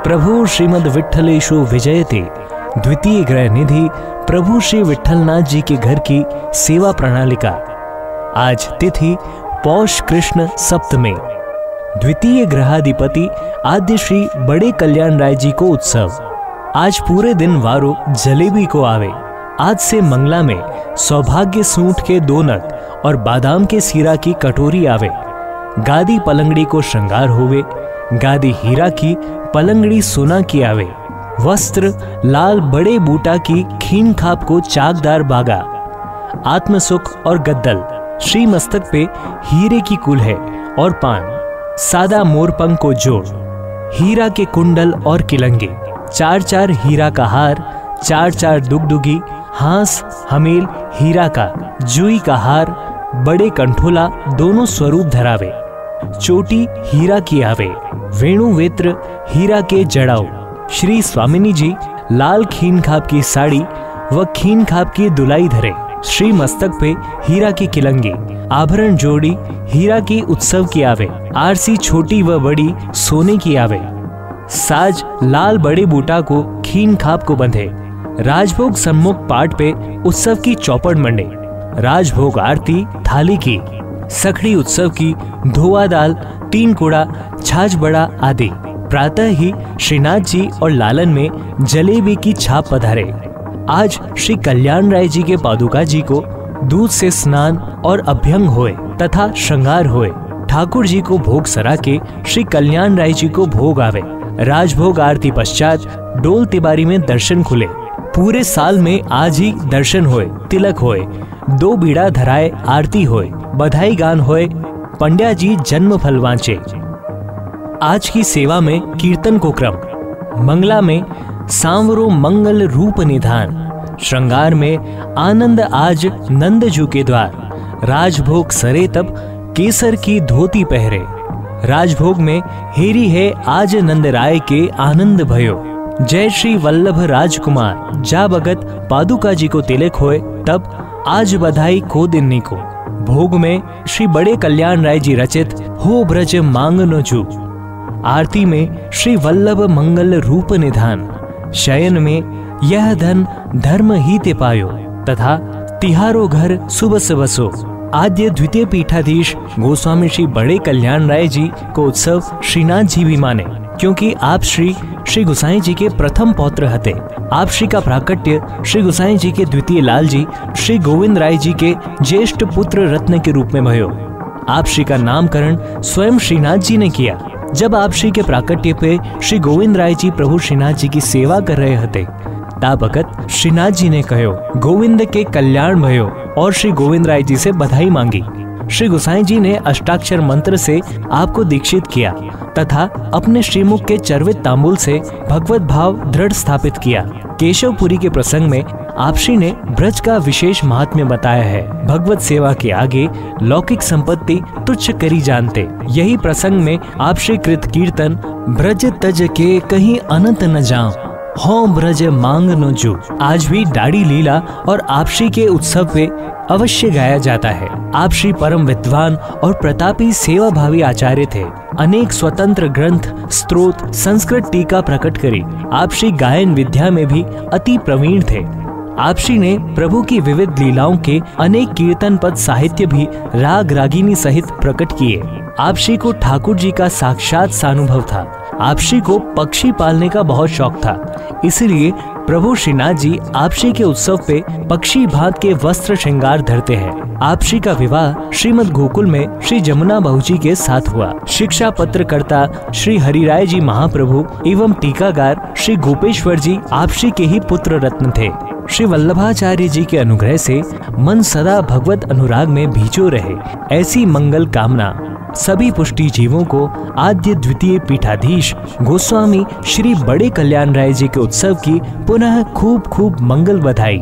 प्रभु श्रीमद विठ्ठलेशु विजयते द्वितीय ग्रह निधि प्रभु श्री विठ्ठलनाथ जी के घर की सेवा प्रणालिका। आज तिथि पौष कृष्ण सप्तमी। द्वितीय ग्रहाधिपति आद्य श्री बड़े कल्याण राय जी को उत्सव। आज पूरे दिन वारो जलेबी को आवे। आज से मंगला में सौभाग्य सूंठ के 2 नग और बादाम के सीरा की कटोरी आवे। गादी पलंगड़ी को श्रृंगार होवे। गादी हीरा की पलंगड़ी सोना की आवे। वस्त्र लाल बड़े बूटा की खीन खाप को चाकदार बागा। आत्मसुख और गद्दल श्री मस्तक पे हीरे की कुल्हे और पान। सादा मोरपंख को जोड़। हीरा के कुंडल और किलंगे। 4 हीरा का हार। 4 दुगदुगी हांस हमेल हीरा का। जुई का हार बड़े कंठोला दोनों स्वरूप धरावे। चोटी हीरा की आवे। वेणु वेत्र हीरा के जड़ाऊ। श्री स्वामिनी जी लाल खीन खाप की साड़ी व खीन खाप की दुलाई धरे। श्री मस्तक पे हीरा की किलंगी आभरण जोड़ी हीरा की उत्सव की आवे। आरसी छोटी व बड़ी सोने की आवे। साज लाल बड़े बूटा को खीन खाप को बंधे। राजभोग सम्मुख पाट पे उत्सव की चौपड़ मंडे। राजभोग आरती थाली की। सखड़ी उत्सव की धोआ दाल 3 कुड़ा छाछ बड़ा आदि। प्रातः ही श्रीनाथ जी और लालन में जलेबी की छाप पधारे। आज श्री कल्याण राय जी के पादुका जी को दूध से स्नान और अभ्यंग होए तथा श्रृंगार होए। ठाकुर जी को भोग सरा के श्री कल्याण राय जी को भोग आवे। राजभोग आरती पश्चात डोल तिबारी में दर्शन खुले। पूरे साल में आज ही दर्शन होए, तिलक होए, 2 बीड़ा धराए आरती होए, बधाई गान होए, पंड्या जी जन्म फल वांचे। आज की सेवा में कीर्तन को क्रम। मंगला में सांवरो मंगल रूप निधान। श्रृंगार में आनंद आज नंदजू के द्वार। राजभोग सरे तब केसर की धोती पहरे। राजभोग में हेरी है आज नंद राय के आनंद भयो। जय श्री वल्लभ राजकुमार जा भगत पादुका जी को तिलक होए तब आज बधाई को दिन्नी को। भोग में श्री बड़े कल्याण राय जी रचित हो ब्रज मांगनो जू। आरती में श्री वल्लभ मंगल रूप निधान। शयन में यह धन धर्म ही ते पायो तथा तिहारो घर सुबस बसो। आद्य द्वितीय पीठाधीश गोस्वामी श्री बड़े कल्याण राय जी को उत्सव श्रीनाथ जी भी माने, क्योंकि आप श्री गोसाई जी के प्रथम पौत्र हते। आप श्री का प्राकट्य श्री गोसाई जी के द्वितीय लाल जी श्री गोविंद राय जी के ज्येष्ठ पुत्र रत्न के रूप में भयो। आप श्री का नामकरण स्वयं श्रीनाथ जी ने किया। जब आप श्री के प्राकट्य पे श्री गोविंद राय जी प्रभु श्रीनाथ जी की सेवा कर रहे हते, ता भगत श्रीनाथ जी ने कहो गोविंद के कल्याण भयो और श्री गोविंद राय जी से बधाई मांगी। श्री गोसाई जी ने अष्टाक्षर मंत्र से आपको दीक्षित किया तथा अपने श्रीमुख के चर्वित तांबूल से भगवत भाव दृढ़ स्थापित किया। केशवपुरी के प्रसंग में आपश्री ने ब्रज का विशेष महात्म्य बताया है। भगवत सेवा के आगे लौकिक संपत्ति तुच्छ करी जानते। यही प्रसंग में आपश्री कृत कीर्तन ब्रज तज के कहीं अनंत न जाऊं हो ब्रज मांग नो जू आज भी दाढ़ी लीला और आपश्री के उत्सव पे अवश्य गाया जाता है। आपश्री परम विद्वान और प्रतापी सेवा भावी आचार्य थे। अनेक स्वतंत्र ग्रंथ स्त्रोत संस्कृत टीका प्रकट करी। आपश्री गायन विद्या में भी अति प्रवीण थे। आपश्री ने प्रभु की विविध लीलाओं के अनेक कीर्तन पद साहित्य भी राग रागिनी सहित प्रकट किए। आपश्री को ठाकुर जी का साक्षात सानुभव था। आपश्री को पक्षी पालने का बहुत शौक था, इसलिए प्रभु श्रीनाथ जी आपश्री के उत्सव पे पक्षी भांत के वस्त्र श्रृंगार धरते हैं। आपश्री का विवाह श्रीमद गोकुल में श्री जमुना बहू जी के साथ हुआ। शिक्षा पत्रकर्ता श्री हरिराय जी महाप्रभु एवं टीकाकार श्री गोपेश्वर जी आपश्री के ही पुत्र रत्न थे। श्री वल्लभाचार्य जी के अनुग्रह से मन सदा भगवत अनुराग में भींचो रहे, ऐसी मंगल कामना सभी पुष्टि जीवों को आद्य द्वितीय पीठाधीश गोस्वामी श्री बड़े कल्याण राय जी के उत्सव की पुनः खूब खूब मंगल बधाई।